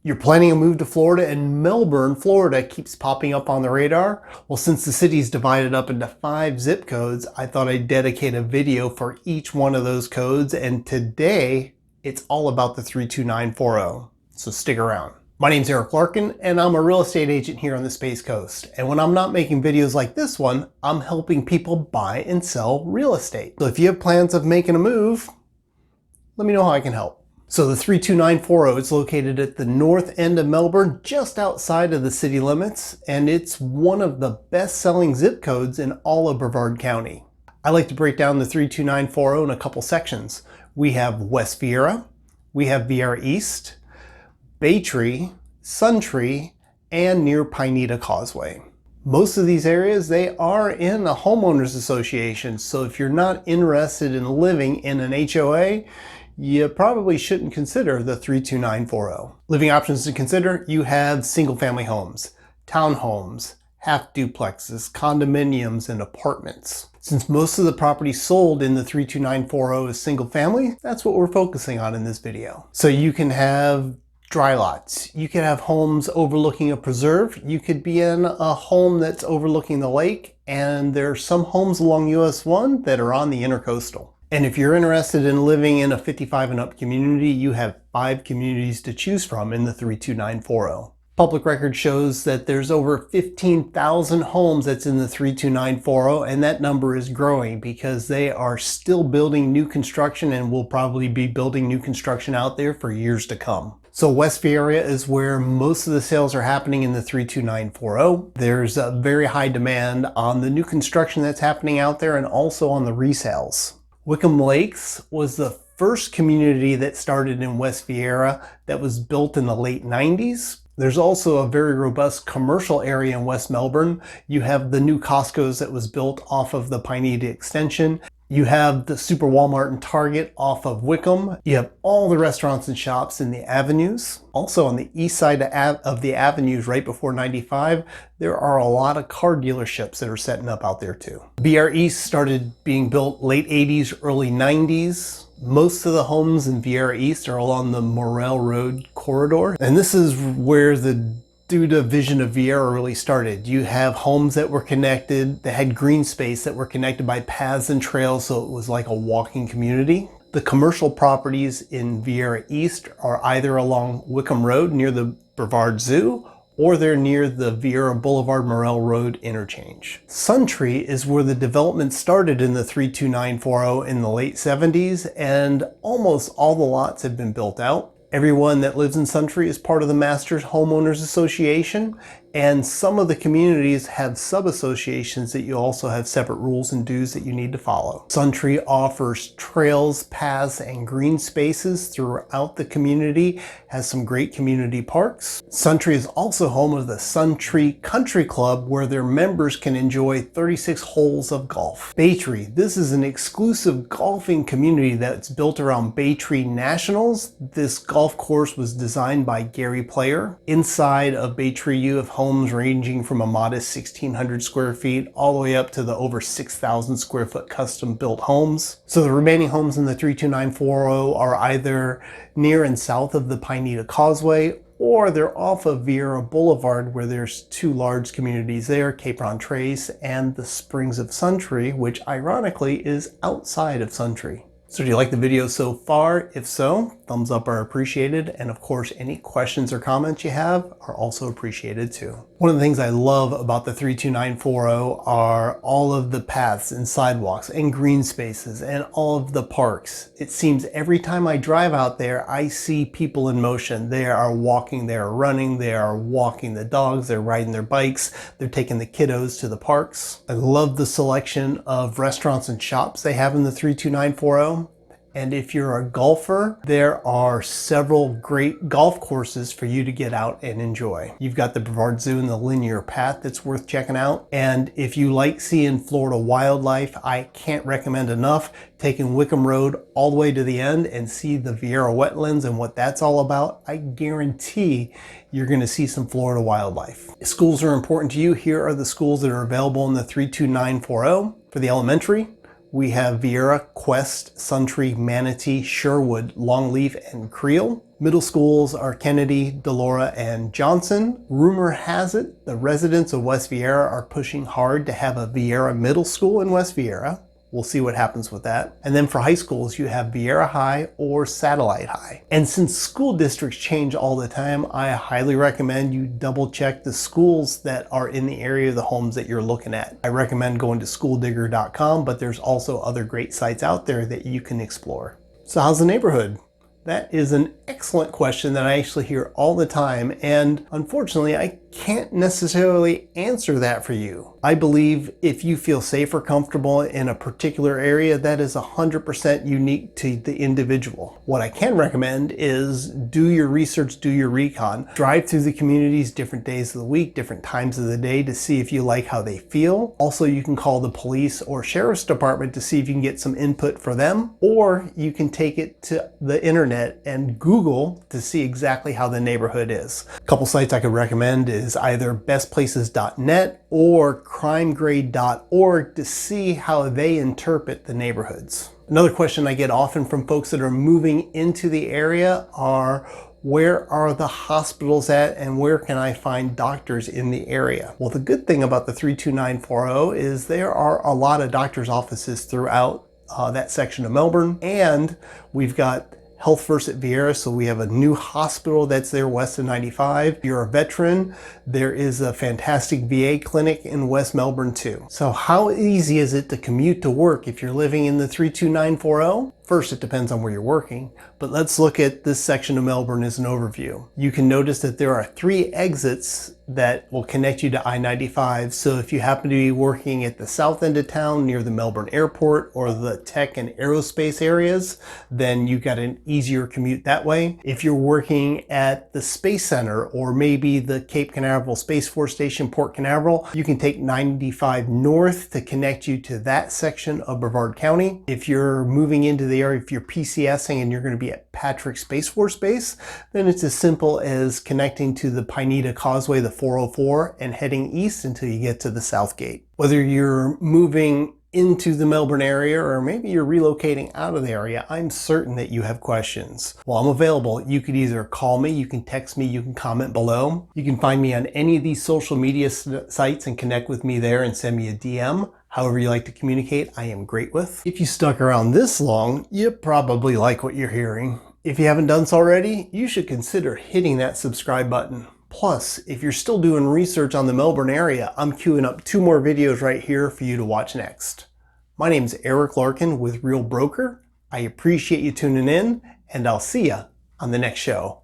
You're planning a move to Florida and Melbourne, Florida keeps popping up on the radar? Well, since the city's divided up into 5 zip codes, I thought I'd dedicate a video for each one of those codes, and today it's all about the 32940. So stick around. My name's Larkin, and I'm a real estate agent here on the Space Coast. And when I'm not making videos like this one, I'm helping people buy and sell real estate. So if you have plans of making a move, let me know how I can help. So the 32940 is located at the north end of Melbourne, just outside of the city limits, and it's one of the best-selling zip codes in all of Brevard County. I like to break down the 32940 in a couple sections. We have West Viera, we have Viera East, Baytree, Suntree, and near Pineda Causeway. Most of these areas, they are in a homeowners association, so if you're not interested in living in an HOA, you probably shouldn't consider the 32940. Living options to consider, you have single-family homes, townhomes, half duplexes, condominiums, and apartments. Since most of the property sold in the 32940 is single-family, that's what we're focusing on in this video. So you can have dry lots, you can have homes overlooking a preserve, you could be in a home that's overlooking the lake, and there are some homes along US 1 that are on the intercoastal. And if you're interested in living in a 55 and up community, you have 5 communities to choose from in the 32940. Public record shows that there's over 15,000 homes that's in the 32940, and that number is growing because they are still building new construction and will probably be building new construction out there for years to come. So West Viera is where most of the sales are happening in the 32940. There's a very high demand on the new construction that's happening out there and also on the resales. Wickham Lakes was the first community that started in West Viera that was built in the late 90s. There's also a very robust commercial area in West Melbourne. You have the new Costco's that was built off of the Pineda extension. You have the Super Walmart and Target off of Wickham. You have all the restaurants and shops in the avenues. Also on the east side of the avenues right before 95, there are a lot of car dealerships that are setting up out there too. Viera East started being built late 80s, early 90s. Most of the homes in Viera East are along the Morel Road corridor. And this is where the Duda vision of Viera really started. You have homes that were connected, that had green space, that were connected by paths and trails, so it was like a walking community. The commercial properties in Viera East are either along Wickham Road near the Brevard Zoo, or they're near the Viera Boulevard Morel Road interchange. Suntree is where the development started in the 32940 in the late 70s, and almost all the lots have been built out. Everyone that lives in Suntree is part of the Masters Homeowners Association, and some of the communities have sub-associations that you also have separate rules and dues that you need to follow. Suntree offers trails, paths, and green spaces throughout the community, has some great community parks. Suntree is also home of the Suntree Country Club, where their members can enjoy 36 holes of golf. Baytree, this is an exclusive golfing community that's built around Baytree Nationals. This golf course was designed by Gary Player. Inside of Baytree, you have homes ranging from a modest 1,600 square feet all the way up to the over 6,000 square foot custom built homes. So the remaining homes in the 32940 are either near and south of the Pineda Causeway, or they're off of Viera Boulevard, where there's 2 large communities there, Capron Trace and the Springs of Suntree, which ironically is outside of Suntree. So do you like the video so far? If so, thumbs up are appreciated, and of course any questions or comments you have are also appreciated too. One of the things I love about the 32940 are all of the paths and sidewalks and green spaces and all of the parks. It seems every time I drive out there, I see people in motion. They are walking, they are running, they are walking the dogs, they're riding their bikes, they're taking the kiddos to the parks. I love the selection of restaurants and shops they have in the 32940. And if you're a golfer, there are several great golf courses for you to get out and enjoy. You've got the Brevard Zoo and the linear path that's worth checking out. And if you like seeing Florida wildlife, I can't recommend enough taking Wickham Road all the way to the end and see the Viera wetlands and what that's all about. I guarantee you're going to see some Florida wildlife. If schools are important to you, here are the schools that are available in the 32940. For the elementary, we have Viera, Quest, Suntree, Manatee, Sherwood, Longleaf, and Creel. Middle schools are Kennedy, Delora, and Johnson. Rumor has it the residents of West Viera are pushing hard to have a Viera Middle School in West Viera. We'll see what happens with that. And then for high schools, you have Viera High or Satellite High. And since school districts change all the time, I highly recommend you double check the schools that are in the area of the homes that you're looking at. I recommend going to schooldigger.com, but there's also other great sites out there that you can explore. So how's the neighborhood? That is an excellent question that I actually hear all the time, and unfortunately I can't necessarily answer that for you. I believe if you feel safe or comfortable in a particular area, that is 100% unique to the individual. What I can recommend is do your research, do your recon, drive through the communities different days of the week, different times of the day to see if you like how they feel. Also, you can call the police or sheriff's department to see if you can get some input for them, or you can take it to the internet and Google to see exactly how the neighborhood is. A couple sites I could recommend is either bestplaces.net or crimegrade.org to see how they interpret the neighborhoods. Another question I get often from folks that are moving into the area are, where are the hospitals at and where can I find doctors in the area? Well, the good thing about the 32940 is there are a lot of doctors' offices throughout that section of Melbourne, and we've got Health First at Viera, so we have a new hospital that's there west of 95. If you're a veteran, there is a fantastic VA clinic in West Melbourne too. So how easy is it to commute to work if you're living in the 32940? First, it depends on where you're working, but let's look at this section of Melbourne as an overview. You can notice that there are 3 exits that will connect you to I-95. So if you happen to be working at the south end of town near the Melbourne airport or the tech and aerospace areas, then you got an easier commute that way. If you're working at the Space Center or maybe the Cape Canaveral Space Force Station, Port Canaveral, you can take 95 north to connect you to that section of Brevard County. If you're moving into the area, if you're PCSing and you're going to be at Patrick Space Force Base, then it's as simple as connecting to the Pineda Causeway, the 404, and heading east until you get to the South Gate. Whether you're moving into the Melbourne area or maybe you're relocating out of the area, I'm certain that you have questions. Well, I'm available. You could either call me, you can text me, you can comment below. You can find me on any of these social media sites and connect with me there and send me a DM. However you like to communicate, I am great with. If you stuck around this long, you probably like what you're hearing. If you haven't done so already, you should consider hitting that subscribe button. Plus, if you're still doing research on the Melbourne area, I'm queuing up 2 more videos right here for you to watch next. My name is Eric Larkin with Real Broker. I appreciate you tuning in, and I'll see ya on the next show.